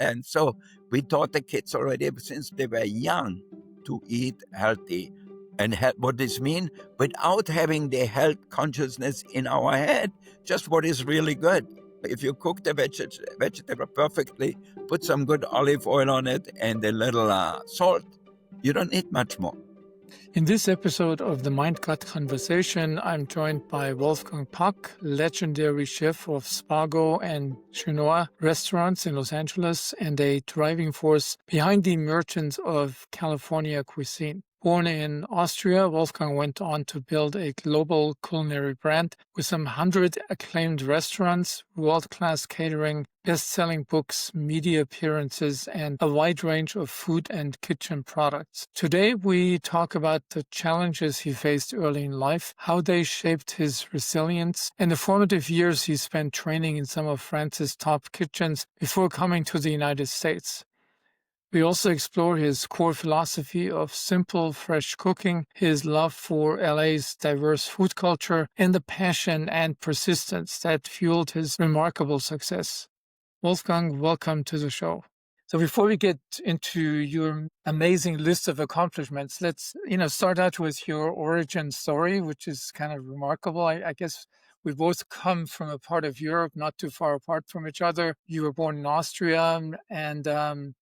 And so we taught the kids already since they were young to eat healthy. And what this mean? Without having the health consciousness in our head, just what is really good. If you cook the vegetable perfectly, put some good olive oil on it and a little salt, you don't need much more. In this episode of the Mind Gut Conversation, I'm joined by Wolfgang Puck, legendary chef of Spago and Chinois restaurants in Los Angeles and a driving force behind the emergence of California cuisine. Born in Austria, Wolfgang went on to build a global culinary brand with some 100 acclaimed restaurants, world-class catering, best-selling books, media appearances, and a wide range of food and kitchen products. Today, we talk about the challenges he faced early in life, how they shaped his resilience, and the formative years he spent training in some of France's top kitchens before coming to the United States. We also explore his core philosophy of simple, fresh cooking, his love for LA's diverse food culture, and the passion and persistence that fueled his remarkable success. Wolfgang, welcome to the show. So before we get into your amazing list of accomplishments, let's start out with your origin story, which is kind of remarkable. I guess we both come from a part of Europe, not too far apart from each other. You were born in Austria, and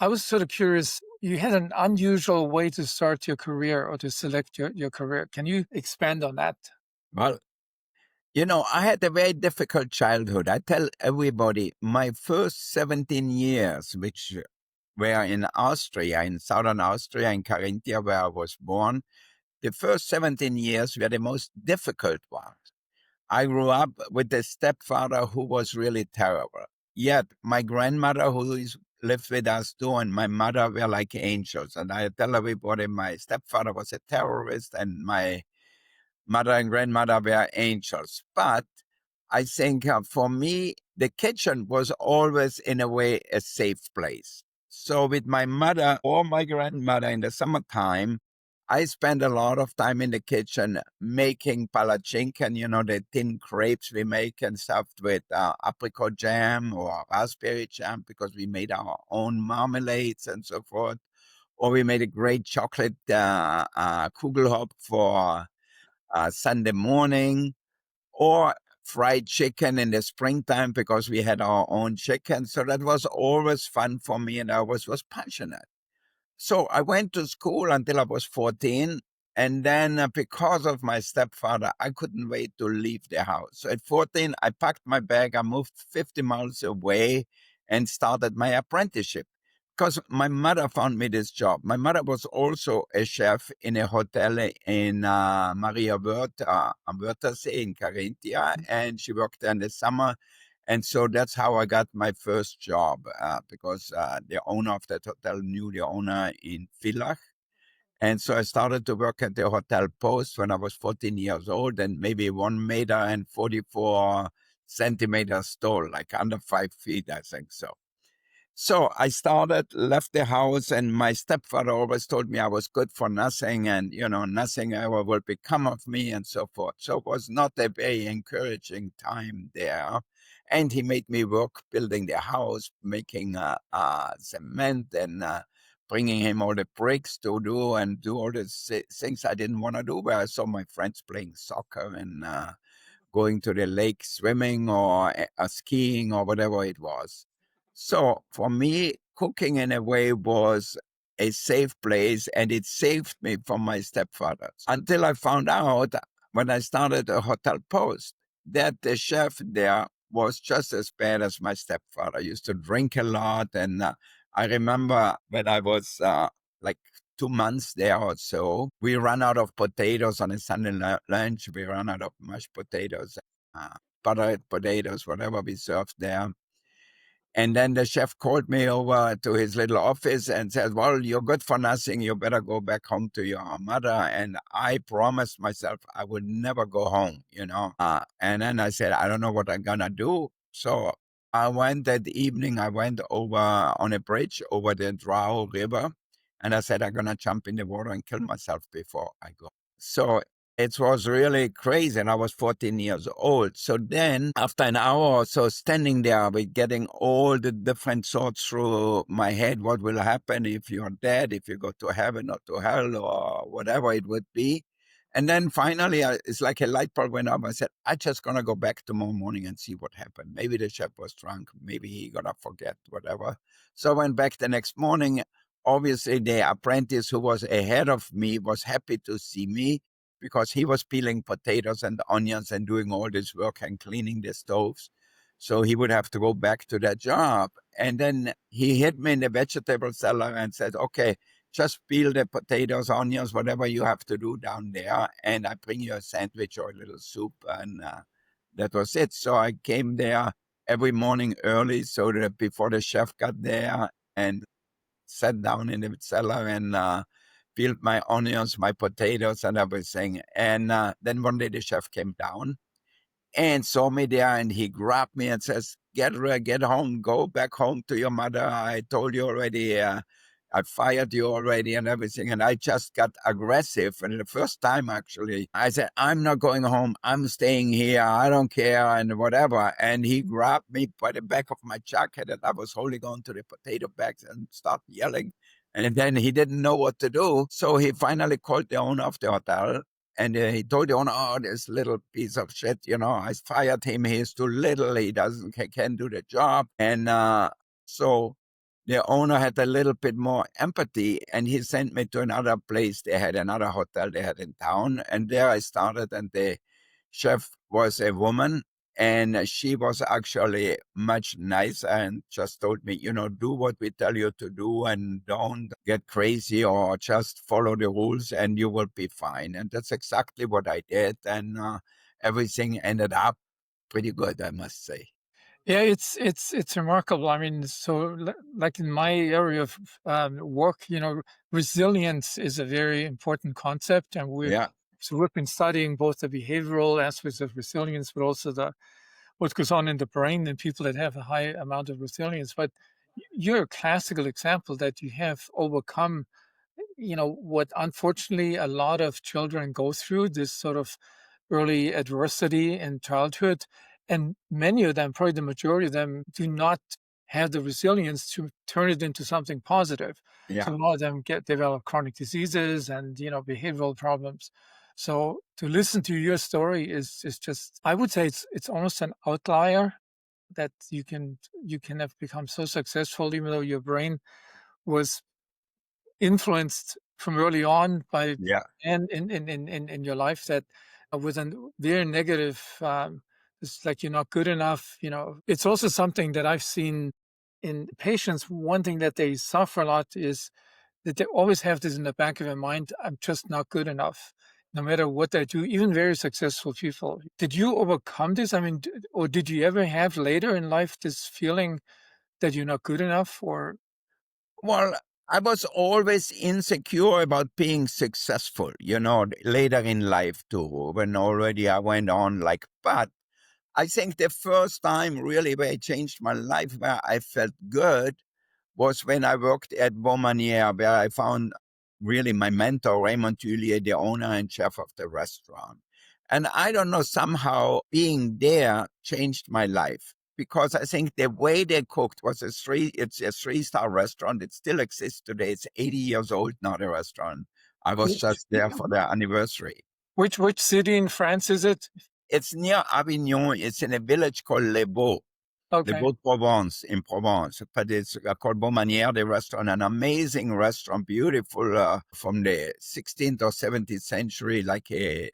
I was sort of curious. You had an unusual way to start your career or to select your career. Can you expand on that? Well, I had a very difficult childhood. I tell everybody my first 17 years, which were in Austria, in southern Austria, in Carinthia, where I was born, the first 17 years were the most difficult ones. I grew up with a stepfather who was really terrible. Yet my grandmother, lived with us too, and my mother were like angels. And I tell everybody my stepfather was a terrorist and my mother and grandmother were angels. But I think for me, the kitchen was always in a way a safe place. So with my mother or my grandmother in the summertime, I spent a lot of time in the kitchen making palatschinken, the thin crepes we make and stuffed with apricot jam or raspberry jam because we made our own marmalades and so forth. Or we made a great chocolate kugelhop for Sunday morning, or fried chicken in the springtime because we had our own chicken. So that was always fun for me, and I was passionate. So I went to school until I was 14. And then because of my stepfather, I couldn't wait to leave the house. So at 14, I packed my bag. I moved 50 miles away and started my apprenticeship because my mother found me this job. My mother was also a chef in a hotel in Maria Wörth, am Wörthersee in Carinthia, and she worked there in the summer. And so that's how I got my first job because the owner of that hotel knew the owner in Villach. And so I started to work at the Hotel Post when I was 14 years old, and maybe 1 meter and 44 centimeters tall, like under 5 feet, I think so. So I left the house, and my stepfather always told me I was good for nothing and, nothing ever will become of me and so forth. So it was not a very encouraging time there. And he made me work building the house, making cement and bringing him all the bricks to do and do all the things I didn't want to do, where I saw my friends playing soccer and going to the lake swimming or skiing or whatever it was. So for me, cooking in a way was a safe place, and it saved me from my stepfather. Until I found out when I started a Hotel Post that the chef there was just as bad as my stepfather. He used to drink a lot. And I remember when I was like 2 months there or so, we ran out of potatoes on a Sunday lunch. We ran out of mashed potatoes, buttered potatoes, whatever we served there. And then the chef called me over to his little office and said, well, you're good for nothing. You better go back home to your mother. And I promised myself I would never go home. And then I said, I don't know what I'm going to do. So I went over on a bridge over the Drau River. And I said, I'm going to jump in the water and kill myself before I go. So It was really crazy, and I was 14 years old. So then, after an hour or so standing there with getting all the different thoughts through my head, what will happen if you're dead, if you go to heaven or to hell or whatever it would be. And then finally, it's like a light bulb went up. I said, I just going to go back tomorrow morning and see what happened. Maybe the chef was drunk. Maybe he going to forget, whatever. So I went back the next morning. Obviously, the apprentice who was ahead of me was happy to see me, because he was peeling potatoes and onions and doing all this work and cleaning the stoves. So he would have to go back to that job. And then he hit me in the vegetable cellar and said, okay, just peel the potatoes, onions, whatever you have to do down there. And I bring you a sandwich or a little soup. And that was it. So I came there every morning early so that before the chef got there, and sat down in the cellar and peeled my onions, my potatoes, and everything. And then one day the chef came down and saw me there, and he grabbed me and says, get home, go back home to your mother. I told you already, I fired you already and everything. And I just got aggressive. And the first time, actually, I said, I'm not going home. I'm staying here. I don't care and whatever. And he grabbed me by the back of my jacket, and I was holding on to the potato bags and started yelling. And then he didn't know what to do. So he finally called the owner of the hotel. And he told the owner, oh, this little piece of shit, I fired him. He's too little. He can't do the job. And so the owner had a little bit more empathy, and he sent me to another place. They had another hotel they had in town. And there I started, and the chef was a woman, and she was actually much nicer and just told me, do what we tell you to do and don't get crazy, or just follow the rules and you will be fine. And that's exactly what I did. And everything ended up pretty good, I must say. Yeah, it's remarkable. I mean, so like in my area of work, resilience is a very important concept, and Yeah, we've been studying both the behavioral aspects of resilience, but also the what goes on in the brain in people that have a high amount of resilience. But you're a classical example that you have overcome, what unfortunately a lot of children go through, this sort of early adversity in childhood. And many of them, probably the majority of them, do not have the resilience to turn it into something positive. yeah. So a lot of them develop chronic diseases and, behavioral problems. So to listen to your story is just, I would say it's almost an outlier that you can have become so successful, even though your brain was influenced from early on by Yeah. and in your life that with a very negative it's like you're not good enough. It's also something that I've seen in patients. One thing that they suffer a lot is that they always have this in the back of their mind: I'm just not good enough no matter what I do. Even very successful people, did you overcome this? I mean, or did you ever have later in life this feeling that you're not good enough? Or Well, I was always insecure about being successful, later in life too, when already I went on but I think the first time really where it changed my life, where I felt good, was when I worked at Beaumanier, where I found really my mentor, Raymond Tullier, the owner and chef of the restaurant. And I don't know, somehow being there changed my life, because I think the way they cooked was it's a 3-star restaurant. It still exists today. It's 80 years old now, the restaurant. I was just there for their anniversary. which city in France is it? It's near Avignon. It's in a village called Les Baux. The Okay. Boat Provence in Provence, but it's called Beaumanier, the restaurant, an amazing restaurant, beautiful, from the 16th or 17th century, like a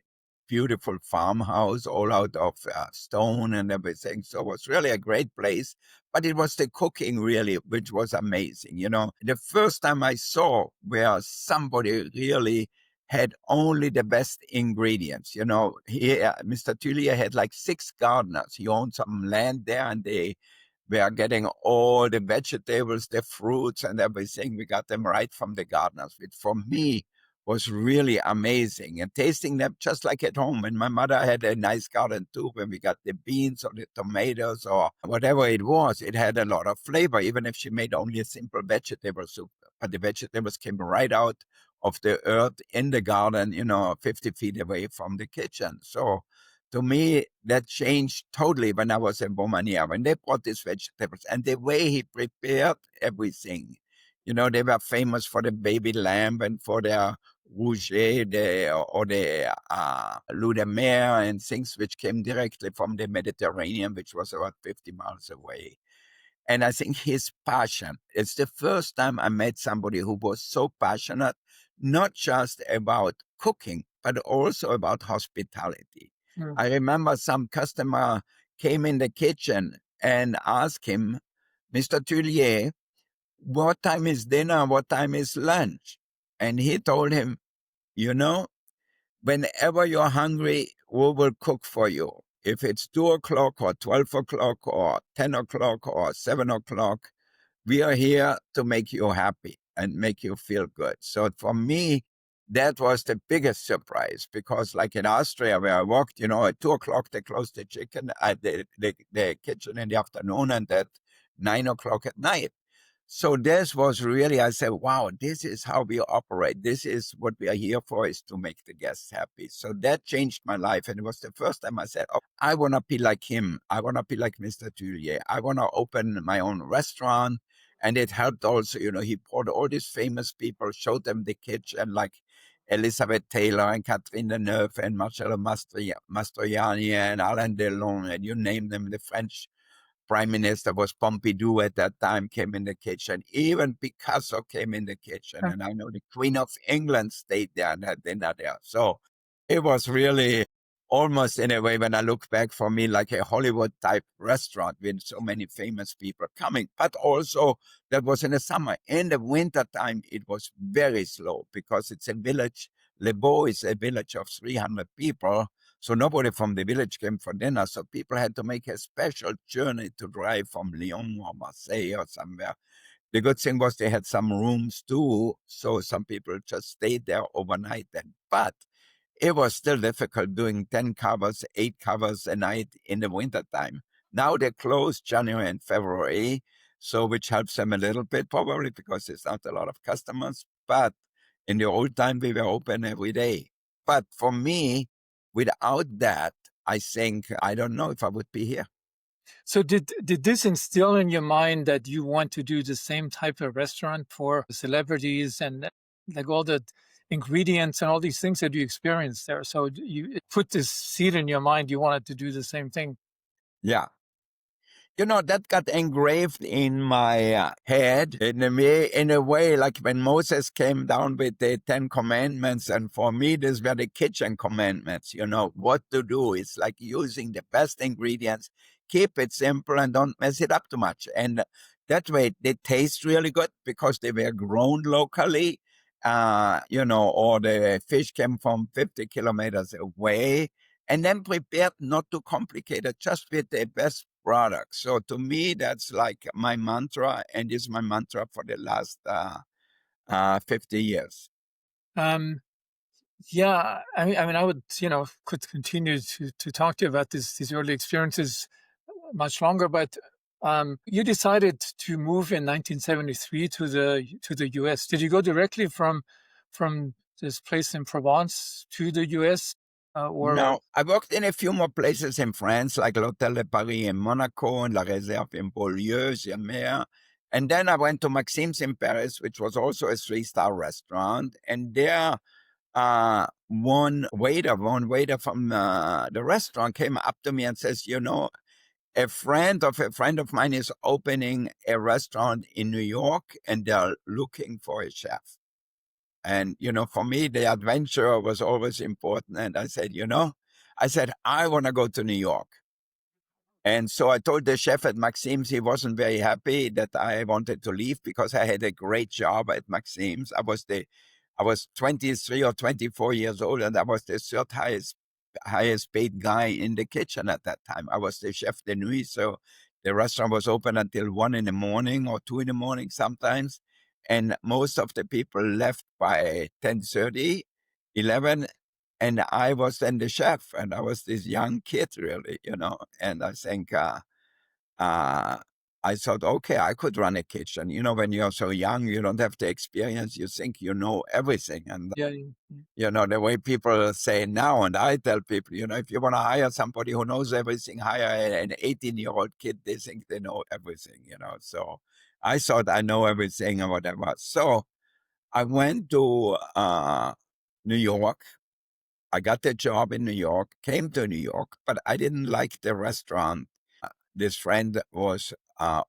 beautiful farmhouse, all out of stone and everything. So it was really a great place, but it was the cooking really, which was amazing. The first time I saw where somebody really had only the best ingredients. Mr. Tullier had like 6 gardeners. He owned some land there, and they were getting all the vegetables, the fruits and everything. We got them right from the gardeners, which for me was really amazing. And tasting them just like at home. And my mother had a nice garden too. When we got the beans or the tomatoes or whatever it was, it had a lot of flavor, even if she made only a simple vegetable soup. But the vegetables came right out of the earth in the garden, 50 feet away from the kitchen. So to me, that changed totally when I was in Romania, when they brought these vegetables and the way he prepared everything. They were famous for the baby lamb and for their rouget, or the loup de mer and things which came directly from the Mediterranean, which was about 50 miles away. And I think his passion, it's the first time I met somebody who was so passionate, not just about cooking, but also about hospitality. Mm. I remember some customer came in the kitchen and asked him, Mr. Tullier, what time is dinner? What time is lunch? And he told him, you know, whenever you're hungry, we will cook for you. If it's 2 o'clock or 12 o'clock or 10 o'clock or 7 o'clock, we are here to make you happy and make you feel good. So for me, that was the biggest surprise, because like in Austria where I worked, at 2 o'clock, they closed the the kitchen in the afternoon, and at 9 o'clock at night. So this was really, I said, wow, this is how we operate. This is what we are here for, is to make the guests happy. So that changed my life. And it was the first time I said, oh, I want to be like him. I want to be like Mr. Tullier. I want to open my own restaurant. And it helped also, he brought all these famous people, showed them the kitchen, like Elizabeth Taylor and Catherine Deneuve and Marcello Mastroianni and Alain Delon, and you name them, the French Prime Minister was Pompidou at that time, came in the kitchen. Even Picasso came in the kitchen. And I know the Queen of England stayed there and had dinner there. So it was really almost, in a way, when I look back, for me, like a Hollywood type restaurant with so many famous people coming. But also that was in the summer. In the winter time, it was very slow because it's a village. Le Beau is a village of 300 people. So nobody from the village came for dinner. So people had to make a special journey to drive from Lyon or Marseille or somewhere. The good thing was they had some rooms too. So some people just stayed there overnight then. But it was still difficult doing 10 covers, 8 covers a night in the wintertime. Now they close January and February, so which helps them a little bit probably because there's not a lot of customers. But in the old time, we were open every day. But for me, without that, I think, I don't know if I would be here. So did this instill in your mind that you want to do the same type of restaurant for celebrities and like all the ingredients and all these things that you experienced there? So you put this seed in your mind, you wanted to do the same thing. Yeah. That got engraved in my head in a way, like when Moses came down with the 10 commandments. And for me, these were the kitchen commandments, what to do. It's like using the best ingredients, keep it simple and don't mess it up too much. And that way they taste really good because they were grown locally, or the fish came from 50 kilometers away, and then prepared not too complicated, just with the best product. So to me, that's like my mantra, and is my mantra for the last 50 years. Yeah, I mean, I would, could continue to talk to you about these early experiences much longer, but you decided to move in 1973 to the U.S. Did you go directly from this place in Provence to the U.S. Or No, I worked in a few more places in France, like l'Hôtel de Paris in Monaco and La Réserve in Beaulieu, Mer. And then I went to Maxime's in Paris, which was also a 3-star restaurant. And there, one waiter from the restaurant came up to me and says, a friend of mine is opening a restaurant in New York, and they're looking for a chef. And, for me, the adventure was always important. And I said, I want to go to New York. And so I told the chef at Maxime's, he wasn't very happy that I wanted to leave because I had a great job at Maxime's. I was 23 or 24 years old, and I was the third highest paid guy in the kitchen at that time. I was the chef de nuit, so the restaurant was open until 1 in the morning or 2 in the morning sometimes. And most of the people left by 10:30, 11, and I was then the chef, and I was this young kid, really, and I think uh, I thought, okay, I could run a kitchen. When you're so young, you don't have the experience. You think you know everything. And, Yeah, yeah, yeah. the way people say now, and I tell people, if you want to hire somebody who knows everything, hire an 18-year-old kid. They think they know everything. So I thought I know everything or whatever. So I went to New York. I got the job in New York, came to New York, but I didn't like the restaurant this friend was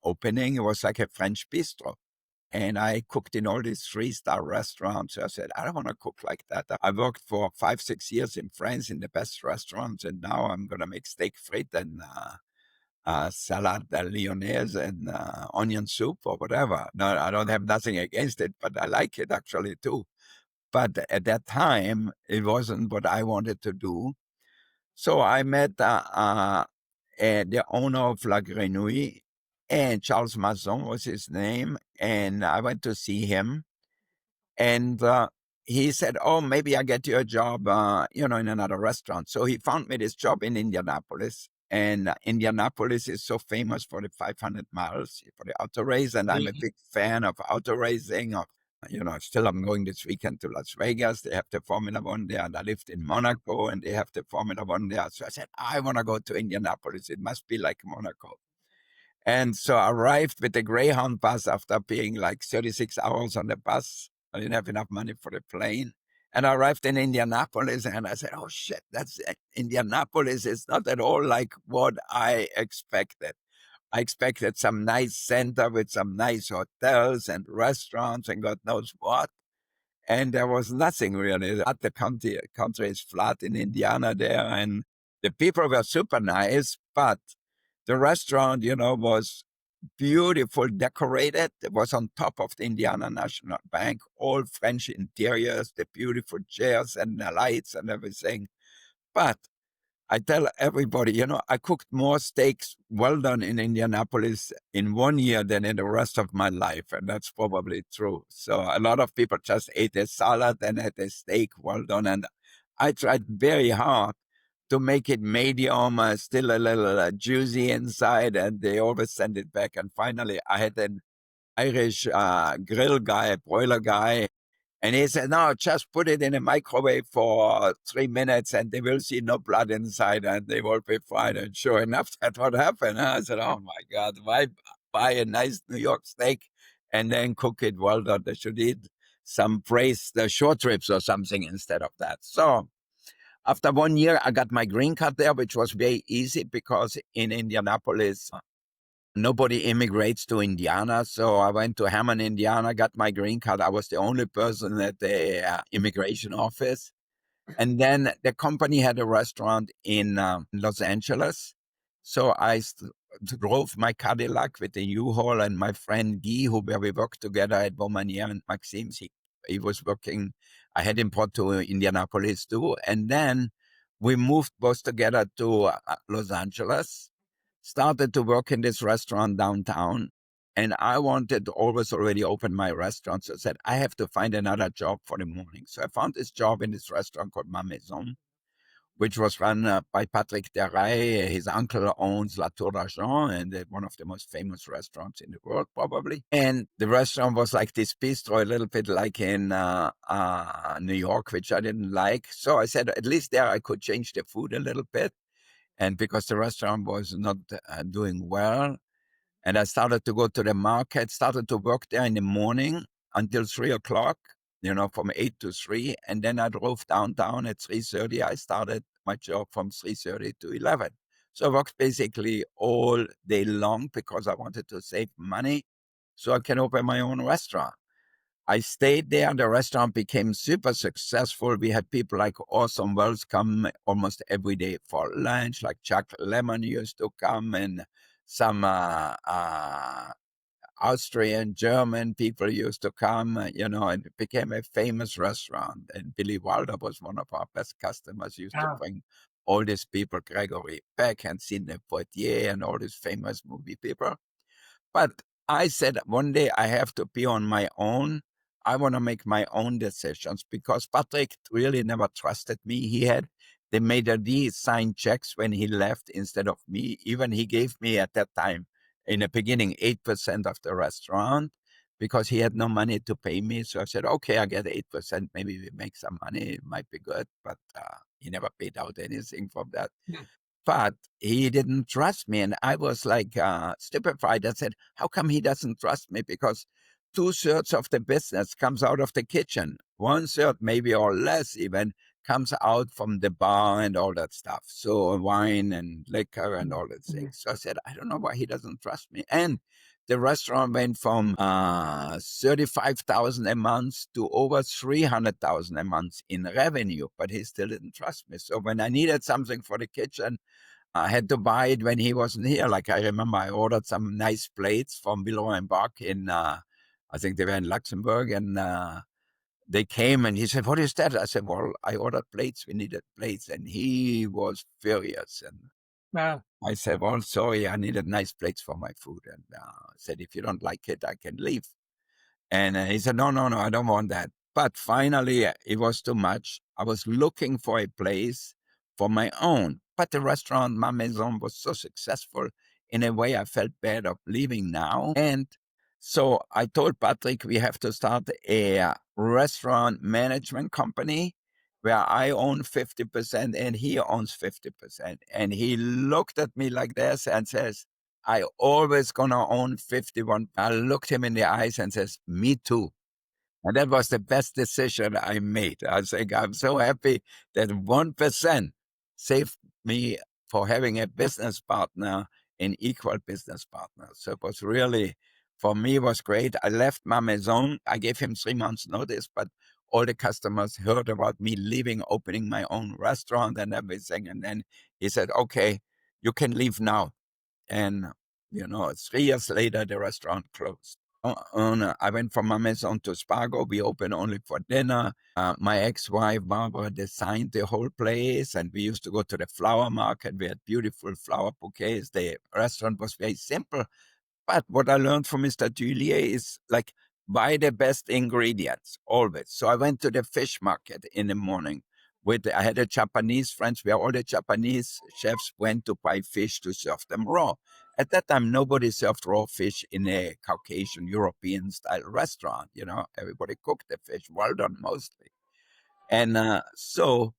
opening. It was like a French bistro. And I cooked in all these 3-star restaurants. So I said, I don't want to cook like that. I worked for 5, 6 years in France in the best restaurants. And now I'm going to make steak frites and salad lyonnaise and onion soup or whatever. No, I don't have nothing against it, but I like it actually too. But at that time, it wasn't what I wanted to do. So I met the owner of La Grenouille, and Charles Masson was his name. And I went to see him, and he said, "Oh, maybe I get you a job, in another restaurant." So he found me this job in Indianapolis. And Indianapolis is so famous for the 500 miles, for the auto race. And I'm a Yeah. big fan of auto racing. Still I'm going this weekend to Las Vegas. They have the Formula One there. And I lived in Monaco and they have the Formula One there. So I said, I want to go to Indianapolis. It must be like Monaco. And so I arrived with the Greyhound bus after being like 36 hours on the bus. I didn't have enough money for the plane. And I arrived in Indianapolis and I said, oh shit, that's Indianapolis. It's not at all like what I expected. I expected some nice center with some nice hotels and restaurants and God knows what. And there was nothing really. The country is flat in Indiana there. And the people were super nice, but the restaurant, was beautiful, decorated. It was on top of the Indiana National Bank, all French interiors, the beautiful chairs and the lights and everything. But I tell everybody, I cooked more steaks well done in Indianapolis in 1 year than in the rest of my life. And that's probably true. So a lot of people just ate a salad and had a steak well done. And I tried very hard to make it medium, still a little juicy inside. And they always send it back. And finally, I had an Irish grill guy, broiler guy, and he said, no, just put it in a microwave for 3 minutes and they will see no blood inside and they will be fine. And sure enough, that's what happened. I said, oh my God, why buy a nice New York steak and then cook it well done? They should eat some braised short ribs or something instead of that. So after 1 year, I got my green card there, which was very easy because in Indianapolis, nobody immigrates to Indiana. So I went to Hammond, Indiana, got my green card. I was the only person at the immigration office. And then the company had a restaurant in Los Angeles. So I drove my Cadillac with the U-Haul and my friend Guy, where we worked together at Beaumanier and Maxime's. He was working, I had him brought to Indianapolis too. And then we moved both together to Los Angeles, started to work in this restaurant downtown. And I wanted to always already open my restaurant. So I said, I have to find another job for the morning. So I found this job in this restaurant called Ma Maison, which was run by Patrick Deray. His uncle owns La Tour d'Argent, and one of the most famous restaurants in the world, probably. And the restaurant was like this bistro, a little bit like in New York, which I didn't like. So I said, at least there I could change the food a little bit. And because the restaurant was not doing well, and I started to go to the market, started to work there in the morning until 3 o'clock, from 8 to 3. And then I drove downtown at 3:30. I started my job from 3:30 to 11. So I worked basically all day long because I wanted to save money so I can open my own restaurant. I stayed there. The restaurant became super successful. We had people like Orson Welles come almost every day for lunch, like Chuck Lemon used to come, and some Austrian, German people used to come, and it became a famous restaurant. And Billy Wilder was one of our best customers, used to Ah, bring all these people, Gregory Peck and Sidney Poitier and all these famous movie people. But I said, one day I have to be on my own. I want to make my own decisions because Patrick really never trusted me. He had the maitre d' sign checks when he left instead of me. Even he gave me at that time in the beginning, 8% of the restaurant because he had no money to pay me. So I said, okay, I get 8%. Maybe we make some money. It might be good. But he never paid out anything from that. But he didn't trust me. And I was like stupefied. I said, how come he doesn't trust me? Because 2/3 of the business comes out of the kitchen. 1/3, maybe or less even, comes out from the bar and all that stuff. So wine and liquor and all that things. So I said, I don't know why he doesn't trust me. And the restaurant went from 35,000 a month to over 300,000 a month in revenue, but he still didn't trust me. So when I needed something for the kitchen, I had to buy it when he wasn't here. Like I remember I ordered some nice plates from Emeran Mayer in, I think they were in Luxembourg, and they came and he said, what is that? I said, well, I ordered plates. We needed plates. And he was furious. And Wow. I said, well, sorry, I needed nice plates for my food. And said, if you don't like it, I can leave. And he said, no, no, no, I don't want that. But finally, it was too much. I was looking for a place for my own. But the restaurant, Ma Maison, was so successful. In a way, I felt bad of leaving now. And so I told Patrick, we have to start a restaurant management company where I own 50% and he owns 50%. And he looked at me like this and says, I always gonna own 51. I looked him in the eyes and says, me too. And that was the best decision I made. I think I'm so happy that 1% saved me for having a business partner, an equal business partner. So it was really, for me, was great. I left Ma Maison. I gave him 3 months notice, but all the customers heard about me leaving, opening my own restaurant and everything. And then he said, okay, you can leave now. And, 3 years later, the restaurant closed. I went from Ma Maison to Spago. We opened only for dinner. My ex-wife, Barbara, designed the whole place. And we used to go to the flower market. We had beautiful flower bouquets. The restaurant was very simple. But what I learned from Mr. Julier is like, buy the best ingredients always. So I went to the fish market in the morning. I had a Japanese friends where all the Japanese chefs went to buy fish to serve them raw. At that time, nobody served raw fish in a Caucasian European style restaurant. Everybody cooked the fish, well done mostly. And so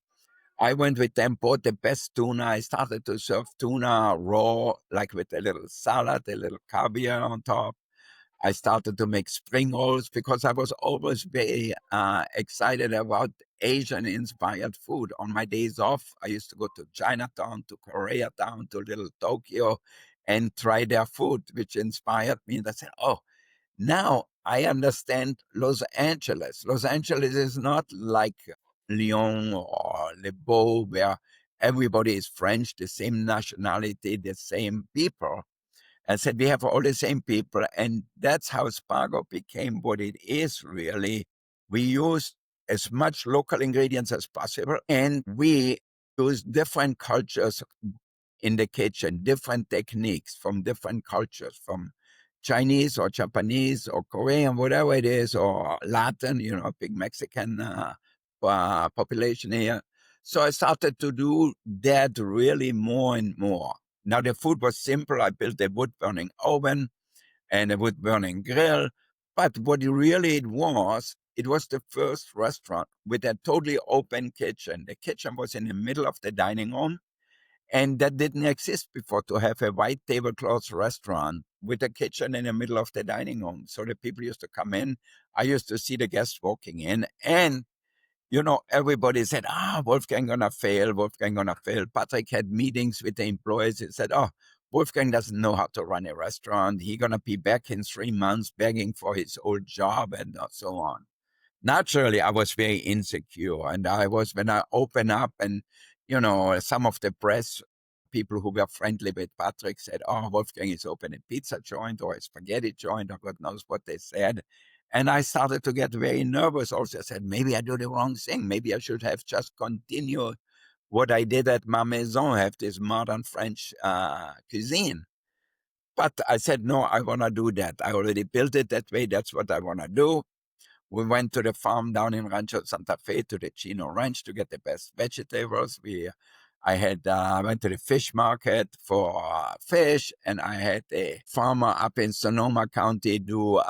I went with them, bought the best tuna. I started to serve tuna raw, like with a little salad, a little caviar on top. I started to make spring rolls because I was always very excited about Asian-inspired food. On my days off, I used to go to Chinatown, to Koreatown, to little Tokyo, and try their food, which inspired me. And I said, oh, now I understand Los Angeles. Los Angeles is not like Lyon or Le Beau, where everybody is French, the same nationality, the same people. I said, we have all the same people. And that's how Spago became what it is, really. We use as much local ingredients as possible, and we use different cultures in the kitchen, different techniques from different cultures, from Chinese or Japanese or Korean, whatever it is, or Latin, big Mexican population here. So I started to do that really more and more. Now the food was simple. I built a wood-burning oven and a wood-burning grill. But what it was the first restaurant with a totally open kitchen. The kitchen was in the middle of the dining room. And that didn't exist before, to have a white tablecloth restaurant with a kitchen in the middle of the dining room. So the people used to come in. I used to see the guests walking in, and everybody said, Wolfgang gonna fail, Wolfgang gonna fail. Patrick had meetings with the employees. He said, Wolfgang doesn't know how to run a restaurant. He's gonna be back in 3 months begging for his old job and so on. Naturally, I was very insecure. And when I opened up and, some of the press people who were friendly with Patrick said, Wolfgang is opening a pizza joint or a spaghetti joint, or God knows what they said. And I started to get very nervous. Also, I said, maybe I do the wrong thing. Maybe I should have just continued what I did at Ma Maison, have this modern French cuisine. But I said, no, I want to do that. I already built it that way. That's what I want to do. We went to the farm down in Rancho Santa Fe, to the Chino Ranch, to get the best vegetables. I went to the fish market for fish, and I had a farmer up in Sonoma County do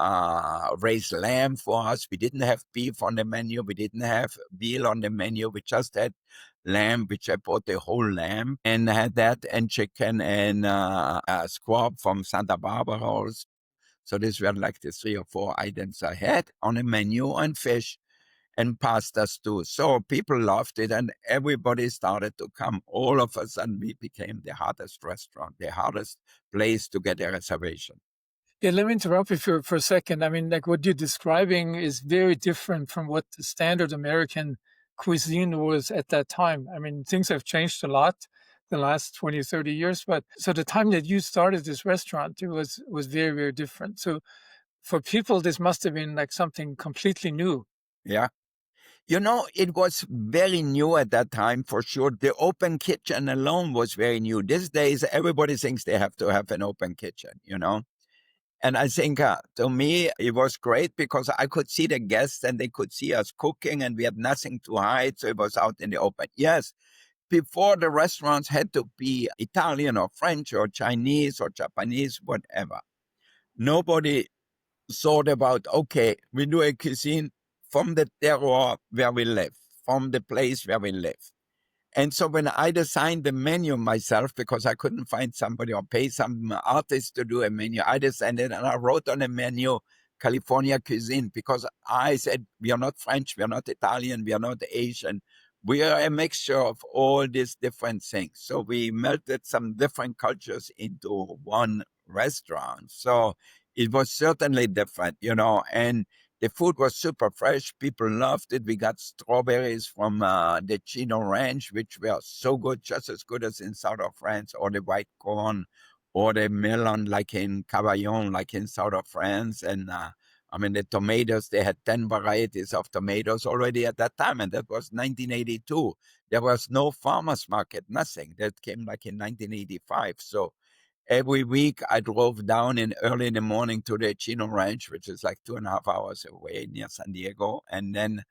raise lamb for us. We didn't have beef on the menu. We didn't have veal on the menu. We just had lamb, which I bought the whole lamb and had that, and chicken and squab from Santa Barbara also. So these were like the 3 or 4 items I had on the menu, and fish and pastas too. So people loved it, and everybody started to come. All of a sudden, we became the hottest restaurant, the hottest place to get a reservation. Yeah, let me interrupt you for a second. I mean, like what you're describing is very different from what the standard American cuisine was at that time. I mean, things have changed a lot the last 20, 30 years, but so the time that you started this restaurant, it was very, very different. So for people, this must have been like something completely new. Yeah. You know, it was very new at that time, for sure. The open kitchen alone was very new. These days, everybody thinks they have to have an open kitchen, you know? And I think to me, it was great because I could see the guests and they could see us cooking, and we had nothing to hide. So it was out in the open. Yes, before the restaurants had to be Italian or French or Chinese or Japanese, whatever. Nobody thought about, okay, we do a cuisine from the terroir where we live, from the place where we live. And so when I designed the menu myself, because I couldn't find somebody or pay some artist to do a menu, I designed it and I wrote on the menu California cuisine, because I said, we are not French, we are not Italian, we are not Asian. We are a mixture of all these different things. So we melted some different cultures into one restaurant. So it was certainly different, you know, and the food was super fresh. People loved it. We got strawberries from the Chino Ranch, which were so good, just as good as in south of France, or the white corn, or the melon, like in Cavaillon, like in south of France. And I mean, the tomatoes, they had 10 varieties of tomatoes already at that time, and that was 1982. There was no farmer's market, nothing. That came like in 1985. So every week I drove down in early in the morning to the Chino Ranch, which is like 2.5 hours away near San Diego, and then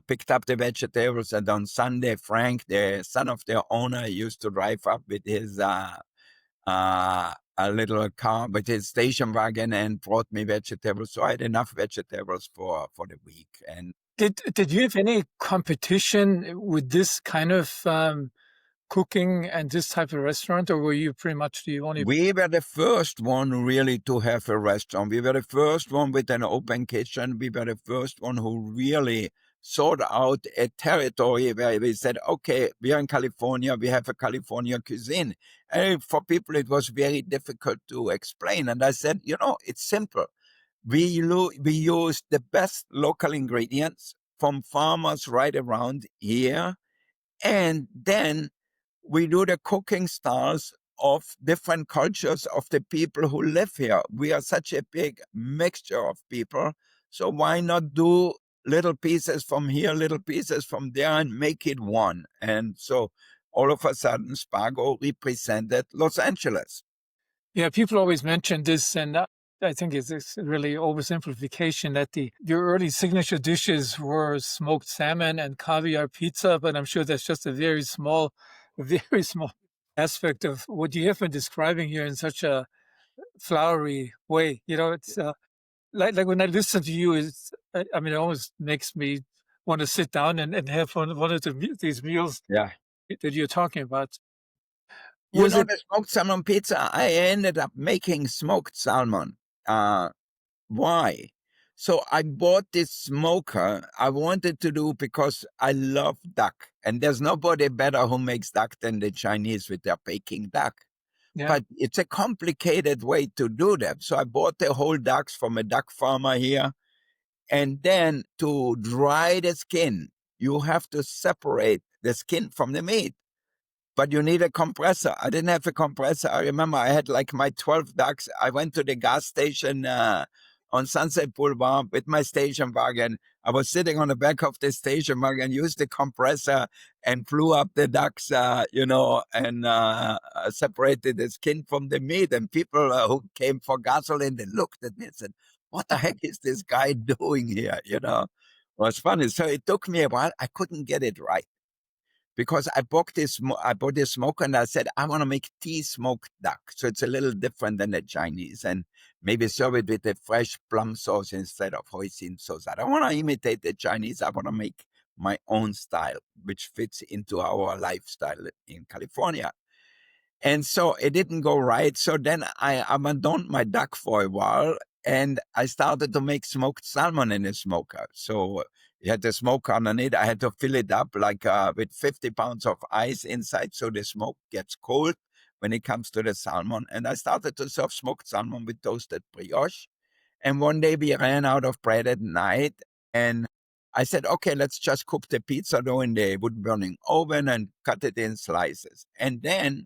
picked up the vegetables. And on Sunday, Frank, the son of the owner, used to drive up with his a little car, with his station wagon, and brought me vegetables. So I had enough vegetables for the week. And Did you have any competition with this kind of cooking and this type of restaurant, or were you pretty much the only? we were the first one really to have a restaurant. We were the first one with an open kitchen. We were the first one who really sought out a territory where we said, okay, we are in California, we have a California cuisine. And for people, it was very difficult to explain. And I said, you know, it's simple. We use the best local ingredients from farmers right around here, and then we do the cooking styles of different cultures of the people who live here. We are such a big mixture of people. So why not do little pieces from here, little pieces from there, and make it one? And so all of a sudden, Spago represented Los Angeles. Yeah, people always mention this, and I think it's really oversimplification that your early signature dishes were smoked salmon and caviar pizza, but I'm sure that's just a very small aspect of what you have been describing here in such a flowery way. You know, it's like when I listen to you, I mean, it almost makes me want to sit down and have one of these meals Yeah. that you're talking about. You Was know, it? the smoked salmon pizza, I ended up making smoked salmon. Why? So I bought this smoker I wanted to do because I love duck. And there's nobody better who makes duck than the Chinese with their Peking duck. Yeah. But it's a complicated way to do that. So I bought the whole ducks from a duck farmer here. And then to dry the skin, you have to separate the skin from the meat, but you need a compressor. I didn't have a compressor. I remember I had like my 12 ducks. I went to the gas station on Sunset Boulevard with my station wagon. I was sitting on the back of the station wagon, used the compressor and flew up the ducks, you know, and separated the skin from the meat. And people who came for gasoline, they looked at me and said, what the heck is this guy doing here? You know, it was funny. So it took me a while. I couldn't get it right. because I bought this smoker and I said, I want to make tea smoked duck. So it's a little different than the Chinese, and maybe serve it with a fresh plum sauce instead of hoisin sauce. I don't want to imitate the Chinese. I want to make my own style, which fits into our lifestyle in California. And so it didn't go right. So then I abandoned my duck for a while and I started to make smoked salmon in a smoker. So you had the smoke underneath. I had to fill it up like with 50 pounds of ice inside so the smoke gets cold when it comes to the salmon. And I started to serve smoked salmon with toasted brioche. And one day we ran out of bread at night and I said, okay, let's just cook the pizza dough in the wood burning oven and cut it in slices. And then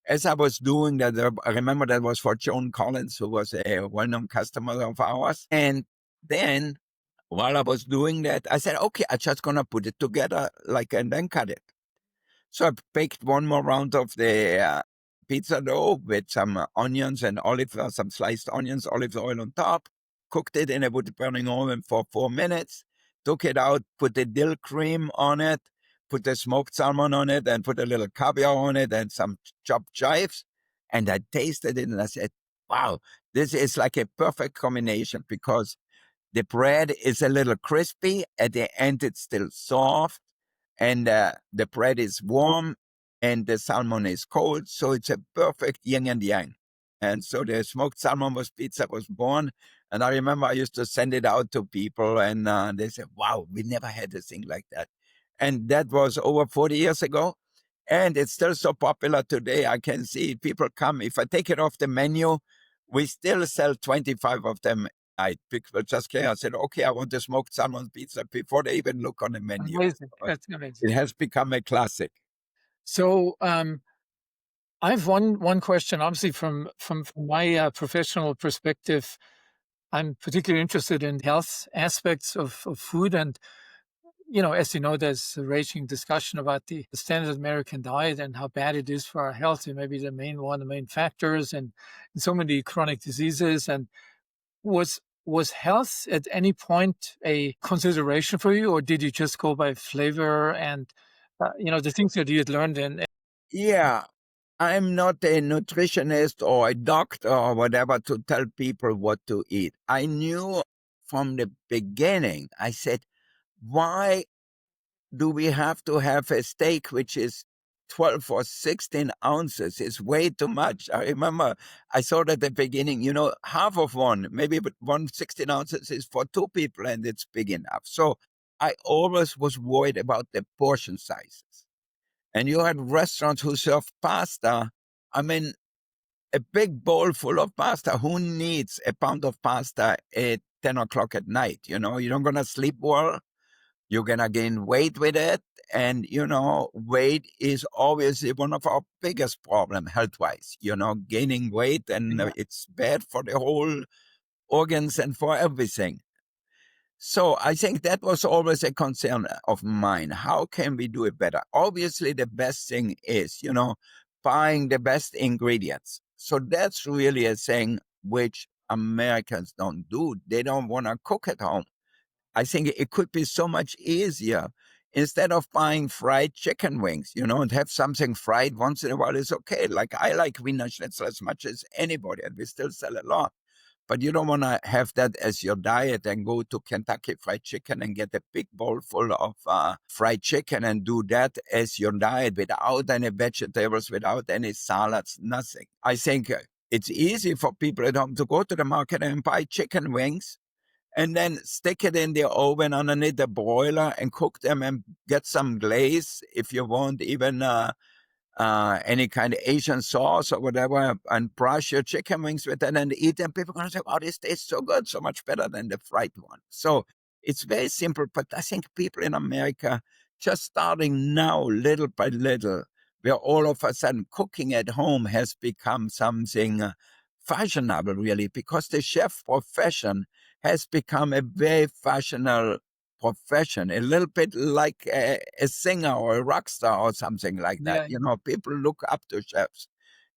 as I was doing that, I remember that was for Joan Collins, who was a well-known customer of ours. And then while I was doing that, I said, okay, I'm just going to put it together and then cut it. So I baked one more round of the pizza dough with some onions and some sliced onions, olive oil on top, cooked it in a wood burning oven for 4 minutes, took it out, put the dill cream on it, put the smoked salmon on it, and put a little caviar on it and some chopped chives. And I tasted it and I said, wow, this is like a perfect combination because the bread is a little crispy. At the end, it's still soft and the bread is warm and the salmon is cold. So it's a perfect yin and yang. And so the smoked salmon pizza was born. And I remember I used to send it out to people and they said, wow, we never had a thing like that. And that was over 40 years ago. And it's still so popular today. I can see people come. If I take it off the menu, we still sell 25 of them. People just came. I said, okay, I want a smoked salmon pizza before they even look on the menu. Amazing. That's amazing. It has become a classic. So I have one question. Obviously, from my professional perspective, I'm particularly interested in health aspects of food. And, as you know, there's a raging discussion about the standard American diet and how bad it is for our health. And maybe the main factors and so many chronic diseases. And was health at any point a consideration for you, or did you just go by flavor and, the things that you had learned in? Yeah, I'm not a nutritionist or a doctor or whatever to tell people what to eat. I knew from the beginning, I said, why do we have to have a steak which is 12 or 16 ounces? It's way too much. I remember I saw at the beginning, half of one, maybe but 16 ounces is for two people and it's big enough. So I always was worried about the portion sizes. And you had restaurants who serve pasta. I mean, a big bowl full of pasta. Who needs a pound of pasta at 10 o'clock at night? You're not going to sleep well. You're going to gain weight with it. And, weight is obviously one of our biggest problems health-wise, gaining weight, and Yeah. it's bad for the whole organs and for everything. So I think that was always a concern of mine. How can we do it better? Obviously, the best thing is, buying the best ingredients. So that's really a thing which Americans don't do. They don't want to cook at home. I think it could be so much easier instead of buying fried chicken wings, and have something fried once in a while is okay. Like I like Wiener Schnitzel as much as anybody, and we still sell a lot. But you don't want to have that as your diet and go to Kentucky Fried Chicken and get a big bowl full of fried chicken and do that as your diet without any vegetables, without any salads, nothing. I think it's easy for people at home to go to the market and buy chicken wings and then stick it in the oven underneath the broiler and cook them and get some glaze if you want, even any kind of Asian sauce or whatever, and brush your chicken wings with it and eat them. People are going to say, wow, this tastes so good, so much better than the fried one. So it's very simple, but I think people in America just starting now, little by little, where all of a sudden cooking at home has become something fashionable, really, because the chef profession has become a very fashionable profession, a little bit like a singer or a rock star or something like that. Yeah. People look up to chefs.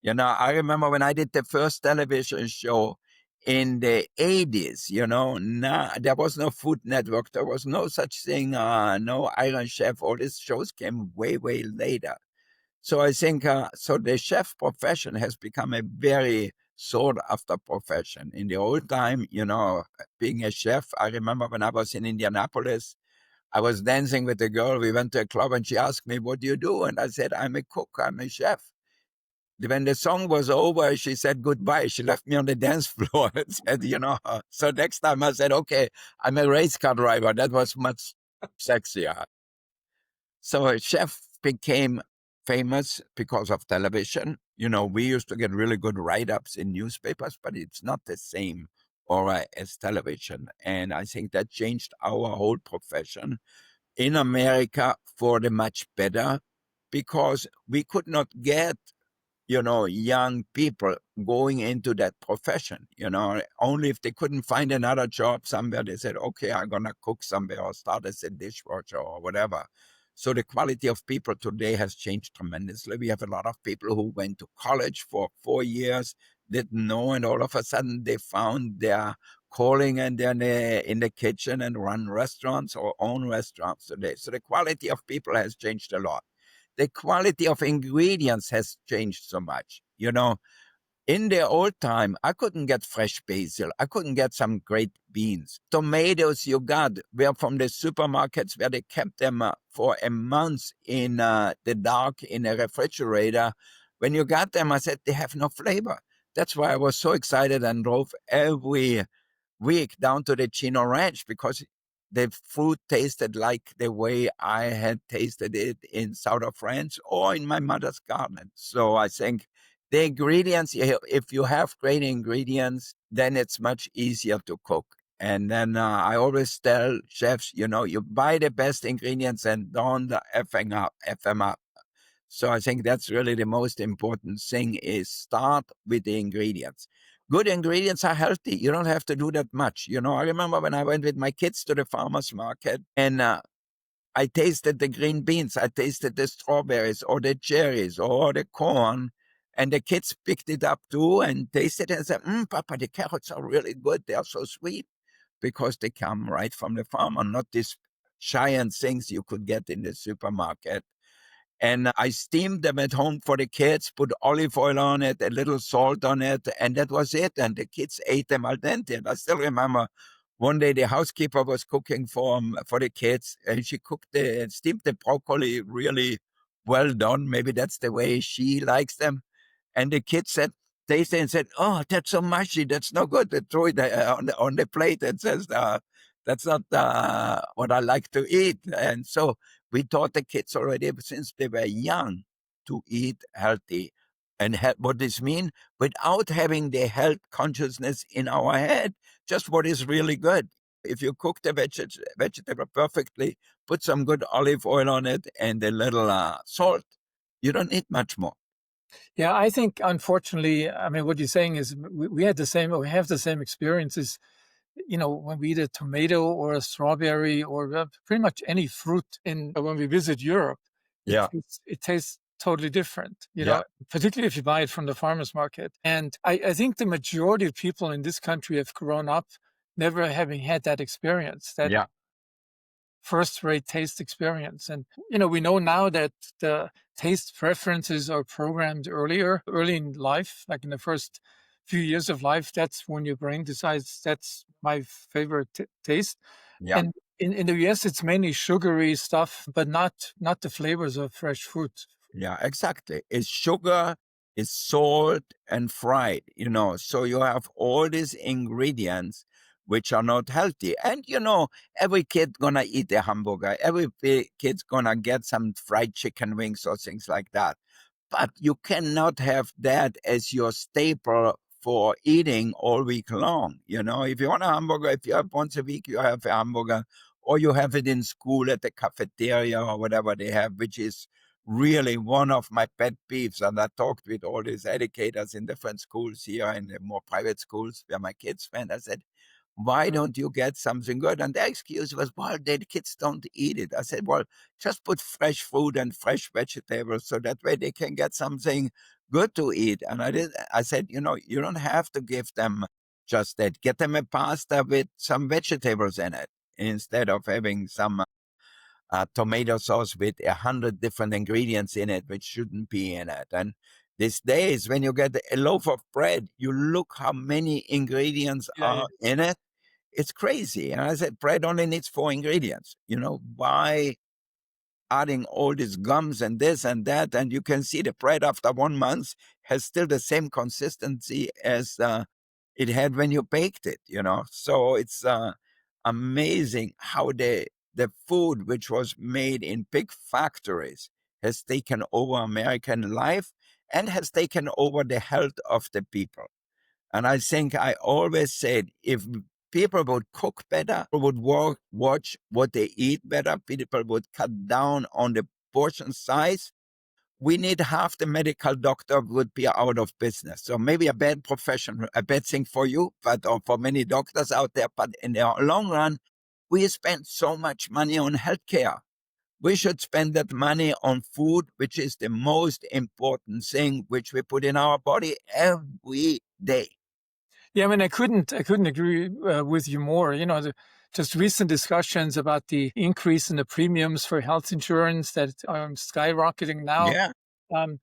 I remember when I did the first television show in the 80s, there was no Food Network, there was no such thing, no Iron Chef. All these shows came way, way later. So I think so the chef profession has become a very sought after profession. In the old time, being a chef, I remember when I was in Indianapolis, I was dancing with a girl. We went to a club and she asked me, "What do you do?" And I said, "I'm a cook, I'm a chef." When the song was over, she said goodbye. She left me on the dance floor and said, so next time I said, "Okay, I'm a race car driver." That was much sexier. So a chef became famous because of television. We used to get really good write-ups in newspapers, but it's not the same aura as television. And I think that changed our whole profession in America for the much better, because we could not get young people going into that profession, only if they couldn't find another job somewhere, they said, "Okay, I'm going to cook somewhere or start as a dishwasher or whatever." So the quality of people today has changed tremendously. We have a lot of people who went to college for 4 years, didn't know, and all of a sudden they found their calling, and they're in the kitchen and run restaurants or own restaurants today. So the quality of people has changed a lot. The quality of ingredients has changed so much. In the old time, I couldn't get fresh basil. I couldn't get some great beans. Tomatoes you got were from the supermarkets where they kept them for a month in the dark in a refrigerator. When you got them, I said, they have no flavor. That's why I was so excited and drove every week down to the Chino Ranch, because the food tasted like the way I had tasted it in south of France or in my mother's garden. So I think the ingredients, if you have great ingredients, then it's much easier to cook. And then I always tell chefs, you buy the best ingredients and don't F them up. So I think that's really the most important thing, is start with the ingredients. Good ingredients are healthy. You don't have to do that much. I remember when I went with my kids to the farmer's market, and I tasted the green beans, I tasted the strawberries or the cherries or the corn, and the kids picked it up too and tasted it and said, "Papa, the carrots are really good. They are so sweet," because they come right from the farmer, not these giant things you could get in the supermarket. And I steamed them at home for the kids, put olive oil on it, a little salt on it, and that was it. And the kids ate them al dente. And I still remember one day the housekeeper was cooking for the kids, and she steamed the broccoli really well done. Maybe that's the way she likes them. And the kids tasted and said, "Oh, that's so mushy. That's no good." They throw it on the plate and says, "That's not what I like to eat." And so we taught the kids already since they were young to eat healthy. And what this mean? Without having the health consciousness in our head, just what is really good. If you cook the vegetable perfectly, put some good olive oil on it and a little salt, you don't need much more. Yeah, I think unfortunately, I mean, what you're saying is we had the same, or we have the same experiences. When we eat a tomato or a strawberry or pretty much any fruit when we visit Europe, Yeah. it tastes totally different, Yeah. particularly if you buy it from the farmer's market. And I think the majority of people in this country have grown up never having had that experience, that Yeah. first-rate taste experience. And, we know now that the taste preferences are programmed early in life, like in the first few years of life. That's when your brain decides that's my favorite taste. Yeah. And in the US, it's mainly sugary stuff, but not the flavors of fresh fruit. Yeah, exactly. It's sugar, it's salt and fried, so you have all these ingredients which are not healthy. And, every kid gonna eat a hamburger. Every kid's gonna get some fried chicken wings or things like that. But you cannot have that as your staple for eating all week long. If you want a hamburger, if you have once a week, you have a hamburger, or you have it in school at the cafeteria or whatever they have, which is really one of my pet peeves. And I talked with all these educators in different schools here, in the more private schools where my kids went. I said, "Why don't you get something good?" And their excuse was, "Well, the kids don't eat it." I said, "Well, just put fresh fruit and fresh vegetables so that way they can get something good to eat." And I said, you don't have to give them just that. Get them a pasta with some vegetables in it instead of having some tomato sauce with 100 different ingredients in it, which shouldn't be in it. And these days, when you get a loaf of bread, you look how many ingredients Yeah, yeah. are in it. It's crazy. And I said, bread only needs 4 ingredients. Why adding all these gums and this and that? And you can see the bread after 1 month has still the same consistency as it had when you baked it. So it's amazing how the food, which was made in big factories, has taken over American life and has taken over the health of the people. And I think I always said, if people would cook better, would watch what they eat better, people would cut down on the portion size, we need half the medical doctor would be out of business. So maybe a bad profession, a bad thing for you, but or for many doctors out there. But in the long run, we spend so much money on healthcare. We should spend that money on food, which is the most important thing which we put in our body every day. Yeah, I mean, I couldn't agree with you more. Just recent discussions about the increase in the premiums for health insurance that are skyrocketing now. Yeah,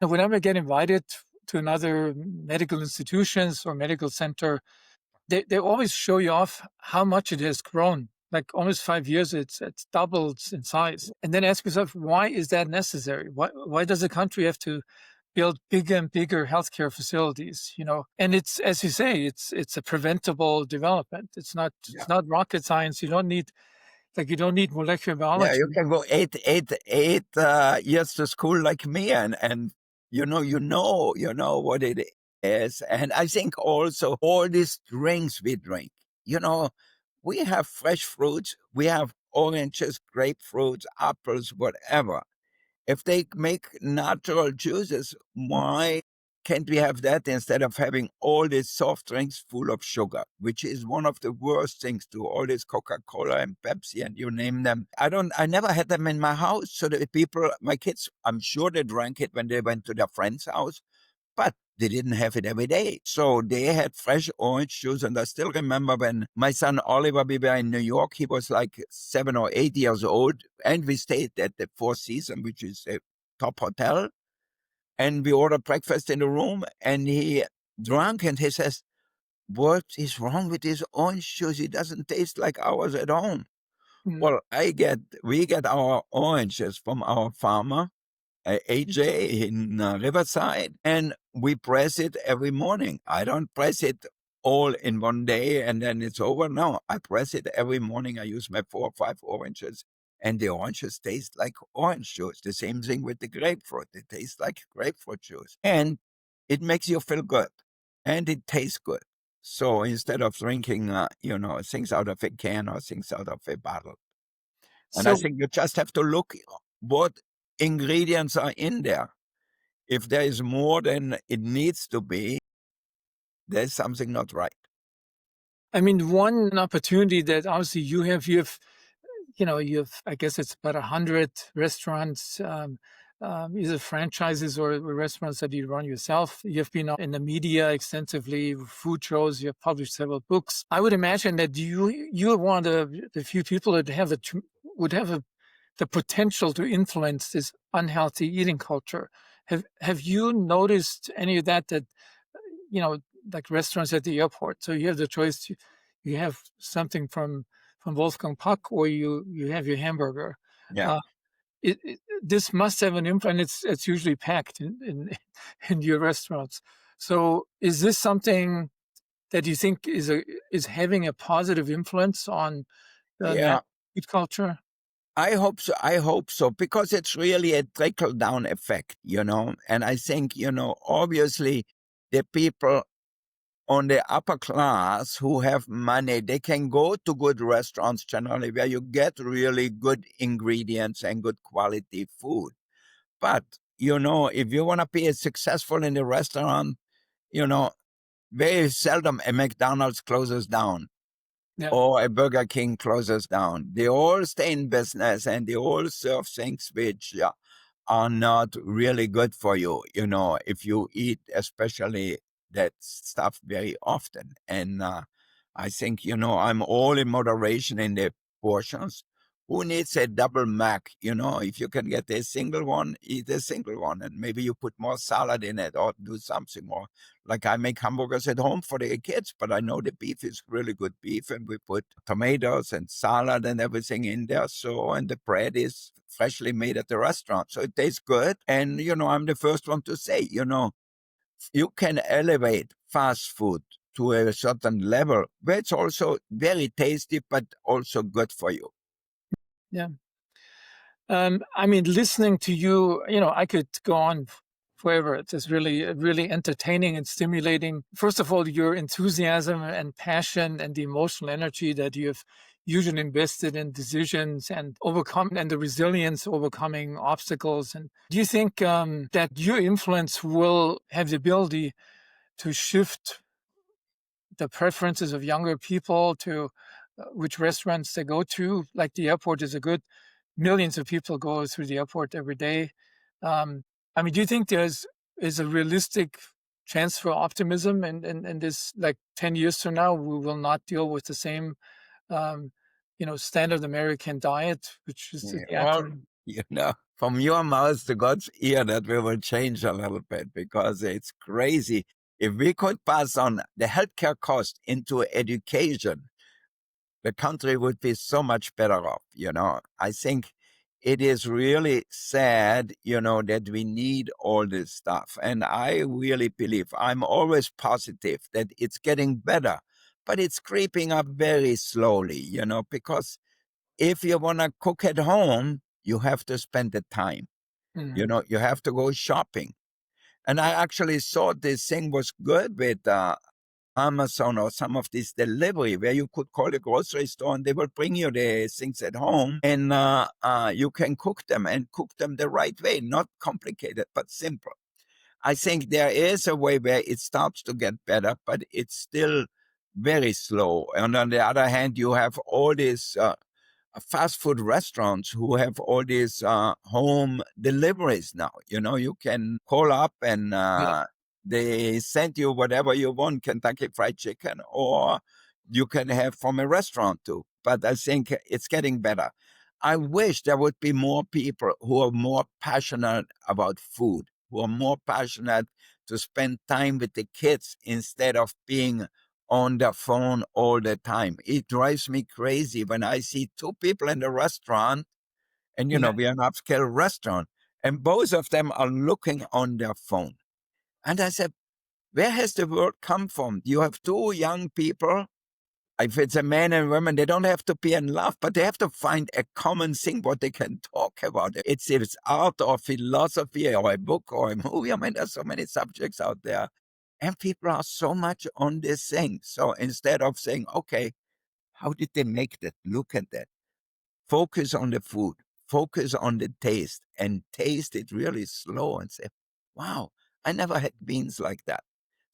Whenever I get invited to another medical institutions or medical center, they always show you off how much it has grown. Like almost 5 years, it's doubled in size. And then ask yourself, why is that necessary? Why does a country have to build bigger and bigger healthcare facilities? And it's, as you say, it's a preventable development. It's not yeah. it's not rocket science. You don't need molecular Yeah, biology. you can go eight years to school like me, and you know what it is. And I think also all these drinks we drink, you know, we have fresh fruits, we have oranges, grapefruits, apples, whatever. If they make natural juices, why can't we have that instead of having all these soft drinks full of sugar, which is one of the worst things to all this Coca-Cola and Pepsi and you name them. I never had them in my house. So the people, my kids, I'm sure they drank it when they went to their friend's house, but they didn't have it every day. So they had fresh orange juice. And I still remember when my son Oliver, we were in New York, he was like 7 or 8 years old. And we stayed at the Four Seasons, which is a top hotel. And we ordered breakfast in the room. And he drank and he says, what is wrong with this orange juice? It doesn't taste like ours at home. Mm. Well, we get our oranges from our farmer AJ in Riverside, and we press it every morning. I don't press it all in one day and then it's over. No, I press it every morning. I use my 4 or 5 oranges, and the oranges taste like orange juice. The same thing with the grapefruit. It tastes like grapefruit juice, and it makes you feel good, and it tastes good. So instead of drinking, things out of a can or things out of a bottle. And I So, think you just have to look what ingredients are in there. If there is more than it needs to be, there's something not right. I mean, one opportunity that obviously you have, I guess it's about 100 restaurants, either franchises or restaurants that you run yourself. You've been in the media extensively, food shows. You've published several books. I would imagine that you're one of the few people that would have the potential to influence this unhealthy eating culture. Have you noticed any of that? You know, like restaurants at the airport. So you have the choice. You have something from Wolfgang Puck, or you have your hamburger. Yeah. Uh, this must have an impact, and it's usually packed in in your restaurants. So is this something that you think is having a positive influence on the Yeah. food culture? I hope so. I hope so, because it's really a trickle down effect. And I think, obviously the people on the upper class who have money, they can go to good restaurants generally where you get really good ingredients and good quality food. But, if you want to be successful in the restaurant, you know, very seldom a McDonald's closes down Yeah. or a Burger King closes down. They all stay in business and they all serve things which are not really good for you, if you eat especially that stuff very often. And I think, I'm all in moderation in the portions. Who needs a double Mac? If you can get a single one, eat a single one. And maybe you put more salad in it or do something more. Like I make hamburgers at home for the kids, but I know the beef is really good beef. And we put tomatoes and salad and everything in there. And the bread is freshly made at the restaurant. So it tastes good. And, I'm the first one to say, you can elevate fast food to a certain level where it's also very tasty, but also good for you. Yeah. I mean, listening to you, I could go on forever. It's just really, really entertaining and stimulating. First of all, your enthusiasm and passion and the emotional energy that you've usually invested in decisions and the resilience overcoming obstacles. And do you think that your influence will have the ability to shift the preferences of younger people to which restaurants they go to? Like the airport is a good millions of people go through the airport every day. I mean, do you think is a realistic chance for optimism and this, like 10 years from now, we will not deal with the same, standard American diet, which is Yeah, the well, afternoon? from your mouth to God's ear, that we will change a little bit because it's crazy. If we could pass on the healthcare cost into education, the country would be so much better off. I think it is really sad, that we need all this stuff. And I really believe, I'm always positive that it's getting better, but it's creeping up very slowly, because if you want to cook at home, you have to spend the time, Mm. you have to go shopping. And I actually thought this thing was good with Amazon or some of this delivery where you could call a grocery store and they will bring you the things at home and you can cook them and cook them the right way, not complicated, but simple. I think there is a way where it starts to get better, but it's still very slow. And on the other hand, you have all these fast food restaurants who have all these home deliveries now. You can call up and Yeah. they send you whatever you want, Kentucky Fried Chicken, or you can have from a restaurant too. But I think it's getting better. I wish there would be more people who are more passionate about food, who are more passionate to spend time with the kids instead of being on the phone all the time. It drives me crazy when I see two people in the restaurant, and Yeah. we're an upscale restaurant, and both of them are looking on their phone. And I said, where has the world come from? You have two young people. If it's a man and woman, they don't have to be in love, but they have to find a common thing what they can talk about. It's art or philosophy or a book or a movie. I mean, there's so many subjects out there. And people are so much on this thing. So instead of saying, okay, how did they make that? Look at that. Focus on the food, focus on the taste, and taste it really slow and say, wow, I never had beans like that.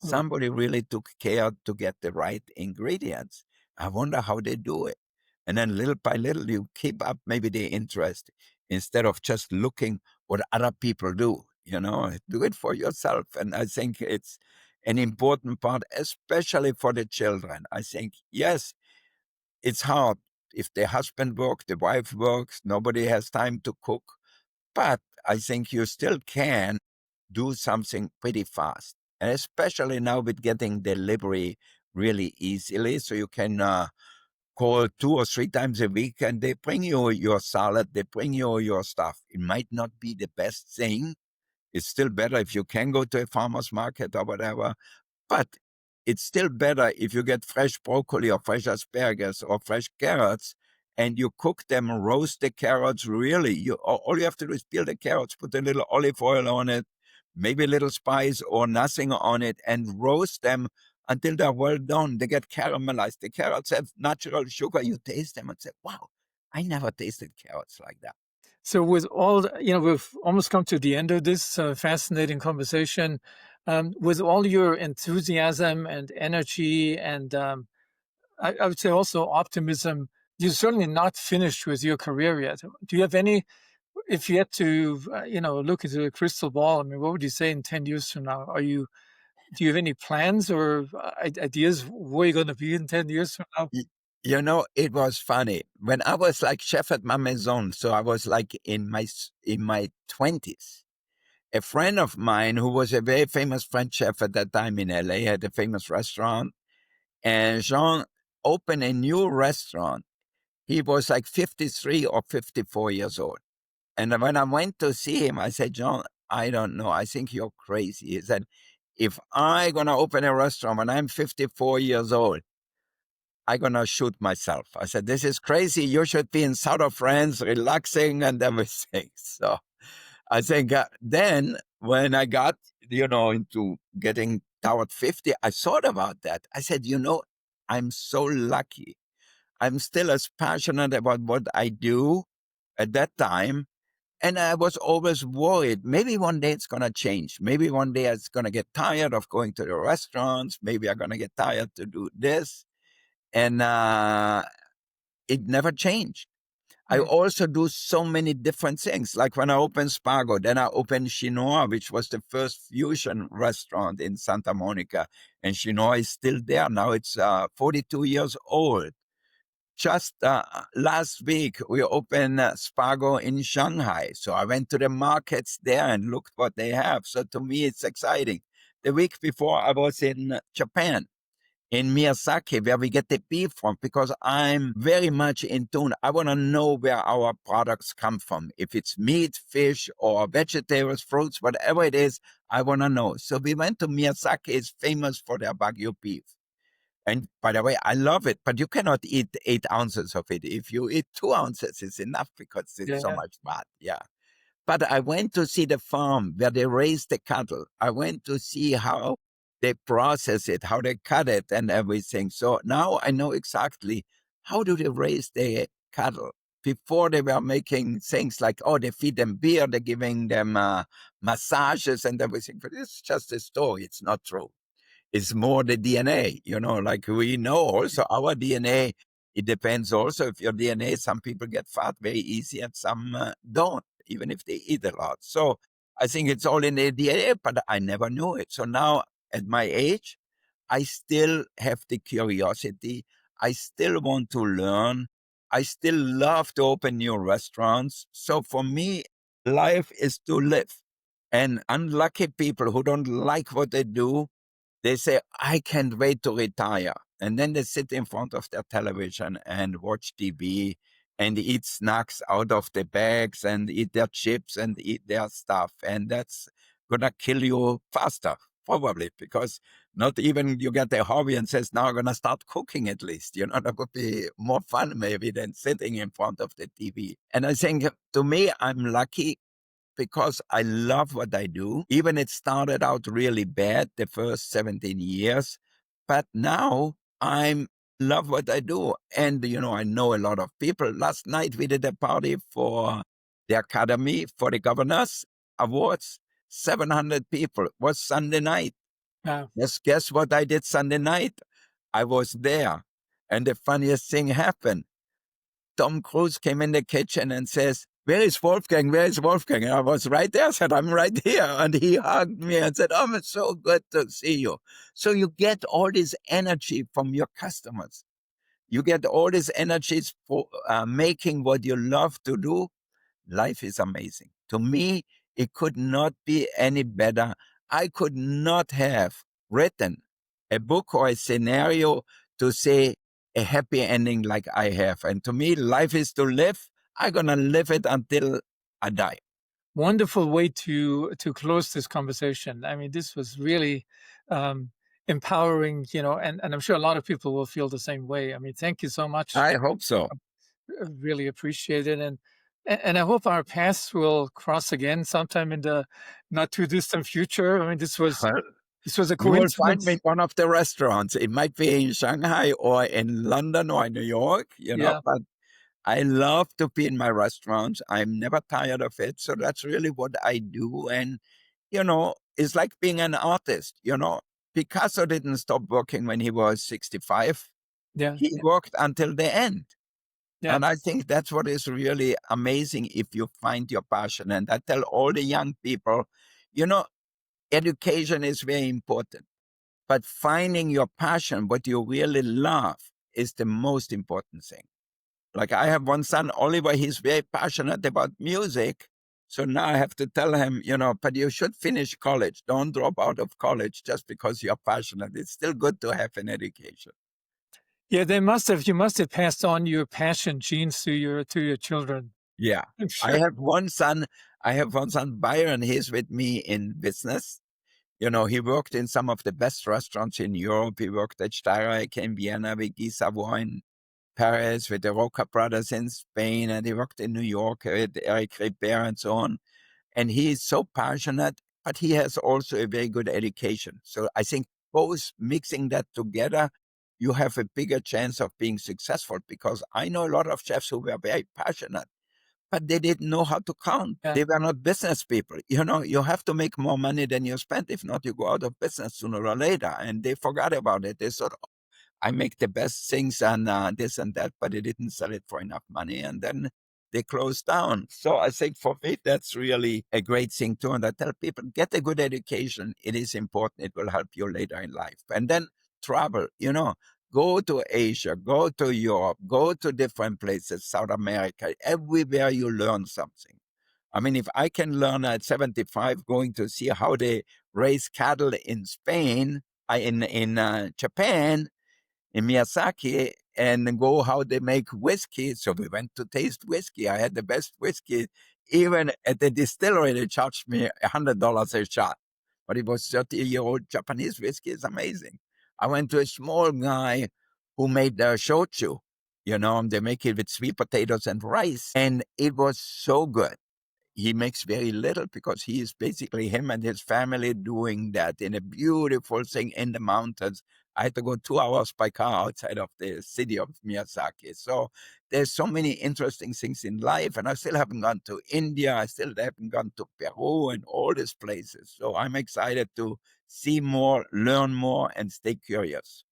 Right. Somebody really took care to get the right ingredients. I wonder how they do it. And then little by little, you keep up maybe the interest instead of just looking what other people do. Do it for yourself. And I think it's an important part, especially for the children. I think, yes, it's hard. If the husband works, the wife works, nobody has time to cook. But I think you still can do something pretty fast. And especially now with getting delivery really easily. So you can call 2 or 3 times a week and they bring you your salad, they bring you your stuff. It might not be the best thing. It's still better if you can go to a farmer's market or whatever. But it's still better if you get fresh broccoli or fresh asparagus or fresh carrots and you cook them, roast the carrots really. All you have to do is peel the carrots, put a little olive oil on it, maybe a little spice or nothing on it, and roast them until they're well done. They get caramelized. The carrots have natural sugar. You taste them and say, wow, I never tasted carrots like that. So with all, we've almost come to the end of this fascinating conversation. With all your enthusiasm and energy and I would say also optimism, you're certainly not finished with your career yet. Do you have any, if you had to, look into the crystal ball, I mean, what would you say in 10 years from now? Are you Do you have any plans or ideas where you're going to be in 10 years from now? Y- it was funny when I was like chef at ma maison. So I was like in my 20s. A friend of mine who was a very famous French chef at that time in LA had a famous restaurant, and Jean opened a new restaurant. He was like 53 or 54 years old. And when I went to see him, I said, John, I don't know. I think you're crazy. He said, if I going to open a restaurant when I'm 54 years old, I going to shoot myself. I said, this is crazy. You should be in south of France, relaxing and everything. So I think then when I got, into getting toward 50, I thought about that. I said, I'm so lucky. I'm still as passionate about what I do at that time. And I was always worried, maybe one day it's going to change. Maybe one day it's going to get tired of going to the restaurants. Maybe I'm going to get tired to do this. And it never changed. I Mm. also do so many different things. Like when I opened Spago, then I opened Chinois, which was the first fusion restaurant in Santa Monica. And Chinois is still there. Now it's 42 years old. Just last week, we opened Spago in Shanghai. So I went to the markets there and looked what they have. So to me, it's exciting. The week before, I was in Japan, in Miyazaki, where we get the beef from, because I'm very much in tune. I want to know where our products come from. If it's meat, fish, or vegetables, fruits, whatever it is, I want to know. So we went to Miyazaki. It's famous for their Wagyu beef. And by the way, I love it, but you cannot eat 8 ounces of it. If you eat 2 ounces, it's enough because it's Yeah, so yeah. much fat. Yeah. But I went to see the farm where they raise the cattle. I went to see how they process it, how they cut it and everything. So now I know exactly how do they raise their cattle. Before they were making things like, oh, they feed them beer, they're giving them massages and everything. But it's just a story. It's not true. It's more the DNA, like we know also our DNA. It depends also if your DNA, some people get fat very easy and some don't, even if they eat a lot. So I think it's all in the DNA, but I never knew it. So now at my age, I still have the curiosity. I still want to learn. I still love to open new restaurants. So for me, life is to live. And unlucky people who don't like what they do, they say, I can't wait to retire. And then they sit in front of their television and watch TV and eat snacks out of the bags and eat their chips and eat their stuff. And that's going to kill you faster, probably, because not even you get a hobby and says, now I'm going to start cooking at least. That would be more fun maybe than sitting in front of the TV. And I think to me, I'm lucky because I love what I do. Even it started out really bad the first 17 years, but now I love what I do. And, I know a lot of people. Last night we did a party for the Academy for the Governors Awards. 700 people. It was Sunday night. Yeah. Guess what I did Sunday night? I was there. And the funniest thing happened. Tom Cruise came in the kitchen and says, where is Wolfgang? Where is Wolfgang? And I was right there. I said, I'm right here. And he hugged me and said, oh, it's so good to see you. So you get all this energy from your customers. You get all these energies for making what you love to do. Life is amazing. To me, it could not be any better. I could not have written a book or a scenario to say a happy ending like I have. And to me, life is to live. I'm going to live it until I die. Wonderful way to close this conversation. I mean, this was really um, empowering, and I'm sure a lot of people will feel the same way. I mean, thank you so much. I hope so. Really appreciate it, and I hope our paths will cross again sometime in the not too distant future. I mean, Well, this was a you will find me coincidence. in one of the restaurants. It might be in Shanghai or in London or in New York, Yeah, but I love to be in my restaurants. I'm never tired of it. So that's really what I do. And, it's like being an artist. Picasso didn't stop working when he was 65. yeah, He yeah, worked until the end. yeah. And I think that's what is really amazing if you find your passion. And I tell all the young people, you know, education is very important. But finding your passion, what you really love, is the most important thing. Like I have one son, Oliver, he's very passionate about music. So now I have to tell him, but you should finish college. Don't drop out of college just because you're passionate. It's still good to have an education. Yeah, you must have passed on your passion genes to your children. Yeah. I'm I sure. have one son. I have one son, Byron. He's with me in business. He worked in some of the best restaurants in Europe. He worked at Steiermark in Vienna with Guy Savoy in Paris, with the Roca brothers in Spain, and he worked in New York with Eric Ribert and so on. And he is so passionate, but he has also a very good education. So I think both mixing that together, you have a bigger chance of being successful, because I know a lot of chefs who were very passionate, but they didn't know how to count. Yeah. They were not business people. You have to make more money than you spend. If not, you go out of business sooner or later. And they forgot about it. They thought, I make the best things and this and that, but they didn't sell it for enough money. And then they closed down. So I think for me, that's really a great thing too. And I tell people, get a good education. It is important. It will help you later in life. And then travel, go to Asia, go to Europe, go to different places, South America, everywhere you learn something. I mean, if I can learn at 75 going to see how they raise cattle in Spain, in Japan, in Miyazaki, and go how they make whiskey. So we went to taste whiskey. I had the best whiskey. Even at the distillery, they charged me $100 a shot. But it was 30-year-old Japanese whiskey. It's amazing. I went to a small guy who made the shochu. They make it with sweet potatoes and rice. And it was so good. He makes very little because he is basically him and his family doing that in a beautiful thing in the mountains. I had to go 2 hours by car outside of the city of Miyazaki. So there's so many interesting things in life, and I still haven't gone to India. I still haven't gone to Peru and all these places. So I'm excited to see more, learn more, and stay curious.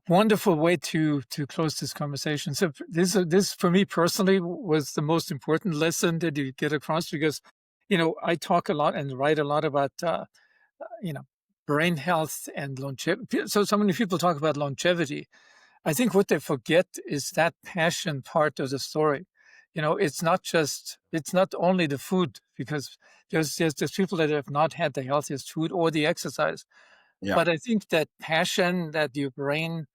Wonderful way to close this conversation. So this for me personally was the most important lesson that you get across, because I talk a lot and write a lot about you know brain health and longevity. So many people talk about longevity. I think what they forget is that passion part of the story. It's not only the food, because there's people that have not had the healthiest food or the exercise, Yeah. but I think that passion that your brain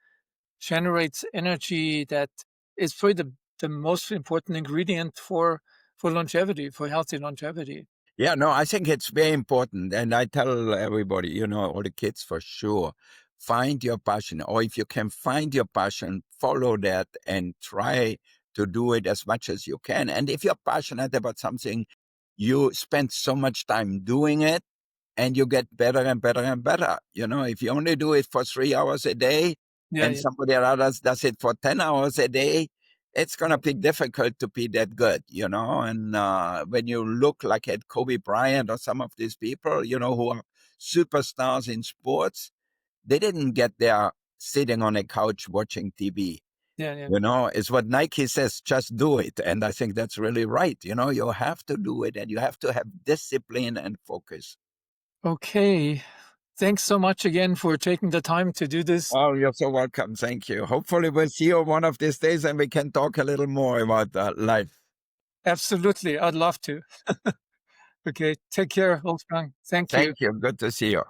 generates energy, that is probably the most important ingredient for longevity, for healthy longevity. Yeah, no, I think it's very important. And I tell everybody, all the kids for sure, find your passion. Or if you can find your passion, follow that and try to do it as much as you can. And if you're passionate about something, you spend so much time doing it and you get better and better and better. If you only do it for 3 hours a day Yeah, and yeah, somebody else does it for 10 hours a day, it's going to be difficult to be that good. And when you look like at Kobe Bryant or some of these people, who are superstars in sports, they didn't get there sitting on a couch watching TV. yeah, yeah. It's what Nike says, just do it. And I think that's really right. You have to do it and you have to have discipline and focus. Okay. Thanks so much again for taking the time to do this. Oh, you're so welcome. Thank you. Hopefully we'll see you one of these days and we can talk a little more about life. Absolutely. I'd love to. Okay. Take care, Wolfgang. Thank you. Thank you. Good to see you.